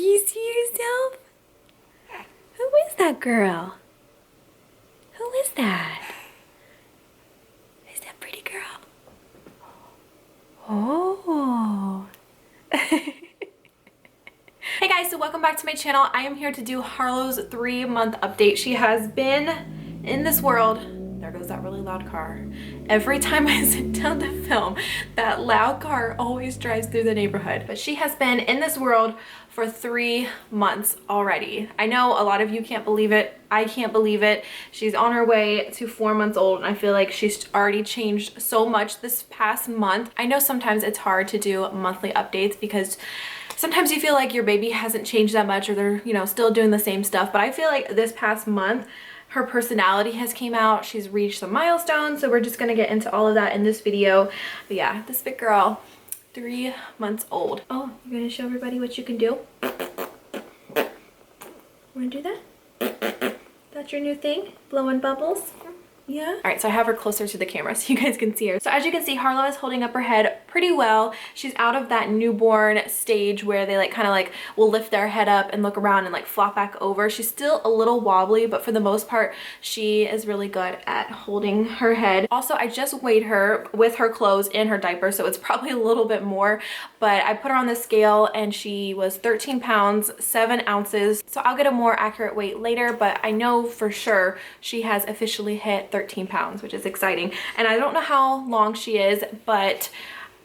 you see yourself? Who is that girl? Who is that? Is that pretty girl? Oh. Hey guys, so welcome back to my channel. I am here to do Harlow's 3-month update. She has been in this world. There goes that really loud car. Every time I sit down to film, that loud car always drives through the neighborhood. But she has been in this world for 3 months already. I know a lot of you can't believe it. I can't believe it. She's on her way to 4 months old, and I feel like she's already changed so much this past month. I know sometimes it's hard to do monthly updates because sometimes you feel like your baby hasn't changed that much, or they're, you know, still doing the same stuff. But I feel like this past month, her personality has came out. She's reached some milestones, so we're just gonna get into all of that in this video. But yeah, this big girl, 3 months old. Oh, you're gonna show everybody what you can do? Wanna do that? That's your new thing? Blowing bubbles? Yeah. All right, so I have her closer to the camera so you guys can see her. So as you can see, Harlow is holding up her head pretty well. She's out of that newborn stage where they like kind of like will lift their head up and look around and like flop back over. She's still a little wobbly, but for the most part, she is really good at holding her head. Also, I just weighed her with her clothes and her diaper, so it's probably a little bit more, but I put her on the scale and she was 13 pounds, 7 ounces. So I'll get a more accurate weight later, but I know for sure she has officially hit 13 pounds, which is exciting. And I don't know how long she is, but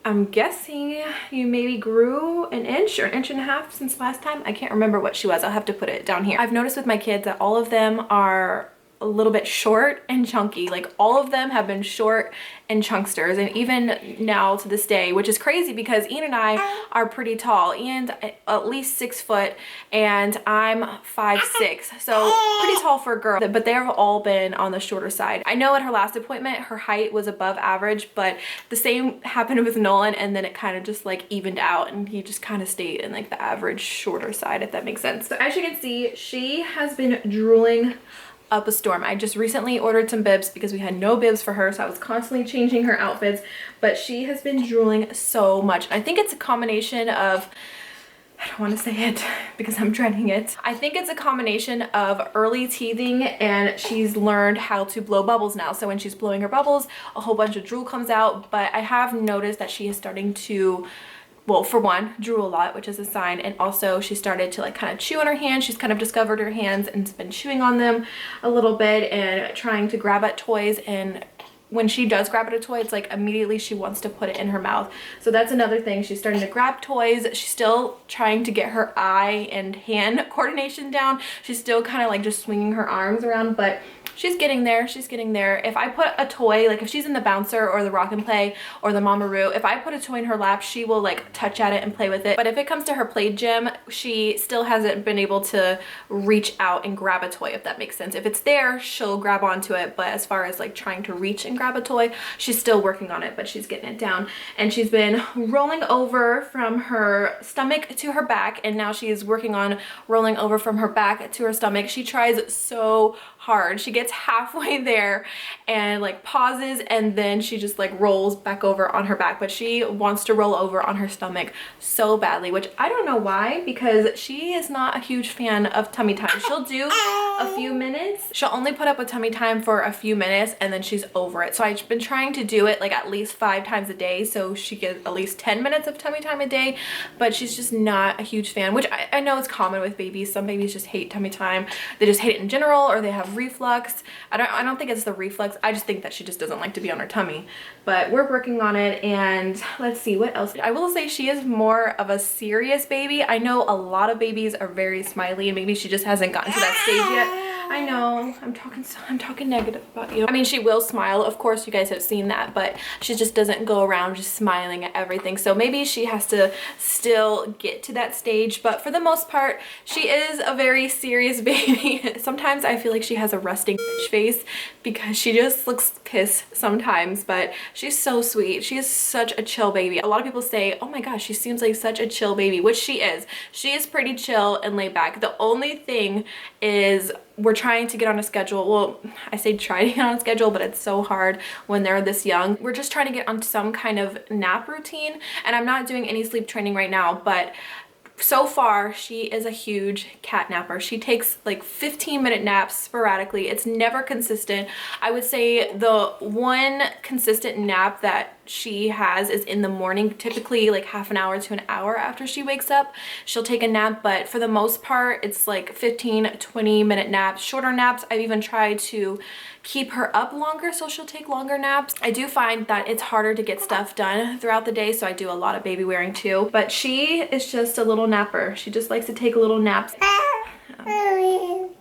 I'm guessing you maybe grew an inch or an inch and a half since last time. I can't remember what she was. I'll have to put it down here. I've noticed with my kids that all of them are a little bit short and chunky. Like all of them have been short and chunksters, and even now to this day, which is crazy because Ian and I are pretty tall. Ian's at least 6 foot and I'm 5'6", so pretty tall for a girl, but they've all been on the shorter side. I know at her last appointment her height was above average, but the same happened with Nolan, and then it kind of just like evened out and he just kind of stayed in like the average shorter side, if that makes sense. So as you can see, she has been drooling up a storm. I just recently ordered some bibs because we had no bibs for her, so I was constantly changing her outfits, but she has been drooling so much. I think it's a combination of, I don't want to say it because I'm dreading it. I think it's a combination of early teething, and she's learned how to blow bubbles now. So when she's blowing her bubbles, a whole bunch of drool comes out, but I have noticed that she is starting to, well, for one, drool a lot, which is a sign, and also she started to like kind of chew on her hands. She's kind of discovered her hands and has been chewing on them a little bit and trying to grab at toys, and when she does grab at a toy, it's like immediately she wants to put it in her mouth. So that's another thing. She's starting to grab toys. She's still trying to get her eye and hand coordination down. She's still kind of like just swinging her arms around, but she's getting there. She's getting there. If I put a toy, like if she's in the bouncer or the rock and play or the Mamaroo, if I put a toy in her lap, she will like touch at it and play with it. But if it comes to her play gym, she still hasn't been able to reach out and grab a toy, if that makes sense. If it's there, she'll grab onto it. But as far as like trying to reach and grab a toy, she's still working on it, but she's getting it down. And she's been rolling over from her stomach to her back, and now she's working on rolling over from her back to her stomach. She tries so hard. She gets halfway there and like pauses, and then she just like rolls back over on her back, but she wants to roll over on her stomach so badly, which I don't know why, because she is not a huge fan of tummy time. She'll do a few minutes. She'll only put up with tummy time for a few minutes and then she's over it. So I've been trying to do it like at least 5 times a day, so she gets at least 10 minutes of tummy time a day, but she's just not a huge fan, which I know is common with babies. Some babies just hate tummy time. They just hate it in general, or they have reflux. I don't think it's the reflux. I just think that she just doesn't like to be on her tummy, but we're working on it. And let's see what else. I will say she is more of a serious baby. I know a lot of babies are very smiley, and maybe she just hasn't gotten to that stage yet. I know I'm talking negative about you. I mean, she will smile, of course, you guys have seen that, but she just doesn't go around just smiling at everything. So maybe she has to still get to that stage, but for the most part, she is a very serious baby. Sometimes I feel like she has a resting bitch face because she just looks pissed sometimes, but she's so sweet. She is such a chill baby. A lot of people say, oh my gosh, she seems like such a chill baby, which she is. She is pretty chill and laid back. The only thing is we're trying to get on a schedule. Well, I say try to get on a schedule, but it's so hard when they're this young. We're just trying to get on some kind of nap routine, and I'm not doing any sleep training right now, but So far, she is a huge cat napper. She takes like 15-minute naps sporadically. It's never consistent. I would say the one consistent nap that she has is in the morning, typically like half an hour to an hour after she wakes up. She'll take a nap, but for the most part, it's like 15-20-minute naps, shorter naps. I've even tried to keep her up longer so she'll take longer naps. I do find that it's harder to get stuff done throughout the day, so I do a lot of baby wearing too, but she is just a little napper. She just likes to take little naps.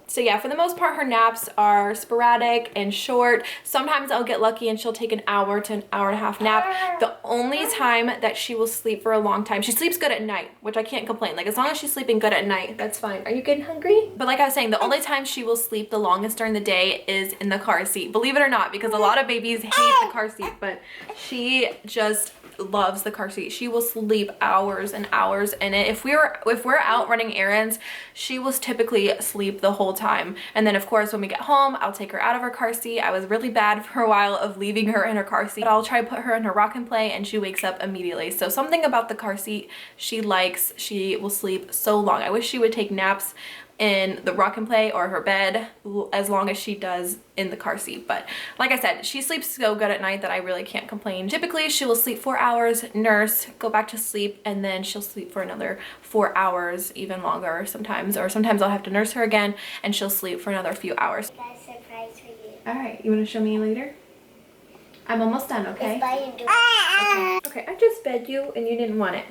So yeah, for the most part, her naps are sporadic and short. Sometimes I'll get lucky and she'll take an hour to an hour and a half nap. The only time that she will sleep for a long time, she sleeps good at night, which I can't complain. Like, as long as she's sleeping good at night, that's fine. Are you getting hungry? But like I was saying, the only time she will sleep the longest during the day is in the car seat. Believe it or not, because a lot of babies hate the car seat, but she just loves the car seat. She will sleep hours and hours in it. If we're out running errands, she will typically sleep the whole time. And then of course, when we get home, I'll take her out of her car seat. I was really bad for a while of leaving her in her car seat, but I'll try to put her in her rock and play and she wakes up immediately. So something about the car seat she likes. She will sleep so long. I wish she would take naps in the rock and play or her bed as long as she does in the car seat. But like I said, she sleeps so good at night that I really can't complain. Typically she will sleep 4 hours, nurse, go back to sleep, and then she'll sleep for another 4 hours, even longer sometimes, or sometimes I'll have to nurse her again and she'll sleep for another few hours. I got a surprise for you. All right, you want to show me later? I'm almost done, okay? Okay, I just fed you and you didn't want it.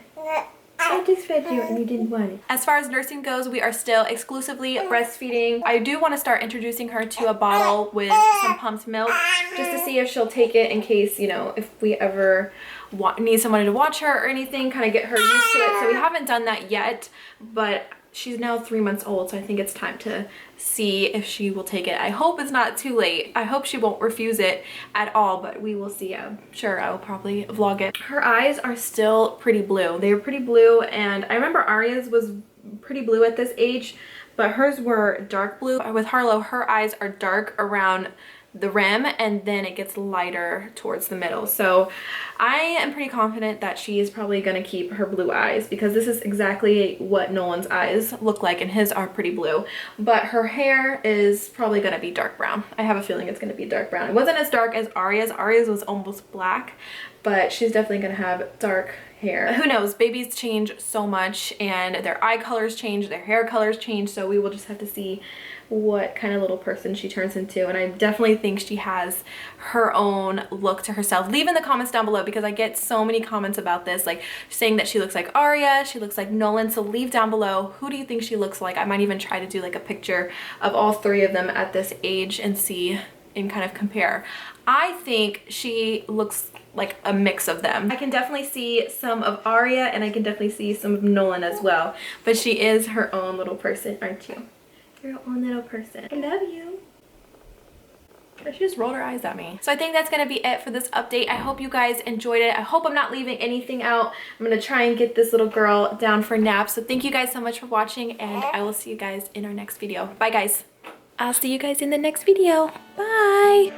I just fed you and you didn't want it. As far as nursing goes, we are still exclusively breastfeeding. I do want to start introducing her to a bottle with some pumped milk just to see if she'll take it in case, you know, if we ever need someone to watch her or anything, kind of get her used to it. So we haven't done that yet, but she's now 3 months old, so I think it's time to see if she will take it. I hope it's not too late. I hope she won't refuse it at all, but we will see. I'm sure I will probably vlog it. Her eyes are still pretty blue. They were pretty blue, and I remember Arya's was pretty blue at this age, but hers were dark blue. With Harlow, her eyes are dark around the rim and then it gets lighter towards the middle. So I am pretty confident that she is probably gonna keep her blue eyes because this is exactly what Nolan's eyes look like and his are pretty blue. But her hair is probably gonna be dark brown. I have a feeling it's gonna be dark brown. It wasn't as dark as Arya's. Arya's was almost black, but she's definitely gonna have dark hair. Who knows? Babies change so much and their eye colors change, their hair colors change, so we will just have to see what kind of little person she turns into. And I definitely think she has her own look to herself. Leave in the comments down below because I get so many comments about this, like saying that she looks like Arya, she looks like Nolan. So leave down below, who do you think she looks like? I might even try to do like a picture of all three of them at this age and see and kind of compare. I think she looks like a mix of them. I can definitely see some of Arya and I can definitely see some of Nolan as well, but she is her own little person, aren't you? You're your own little person. I love you. She just rolled her eyes at me. So I think that's gonna be it for this update. I hope you guys enjoyed it. I hope I'm not leaving anything out. I'm gonna try and get this little girl down for naps. So thank you guys so much for watching and I will see you guys in our next video. Bye guys. I'll see you guys in the next video. Bye.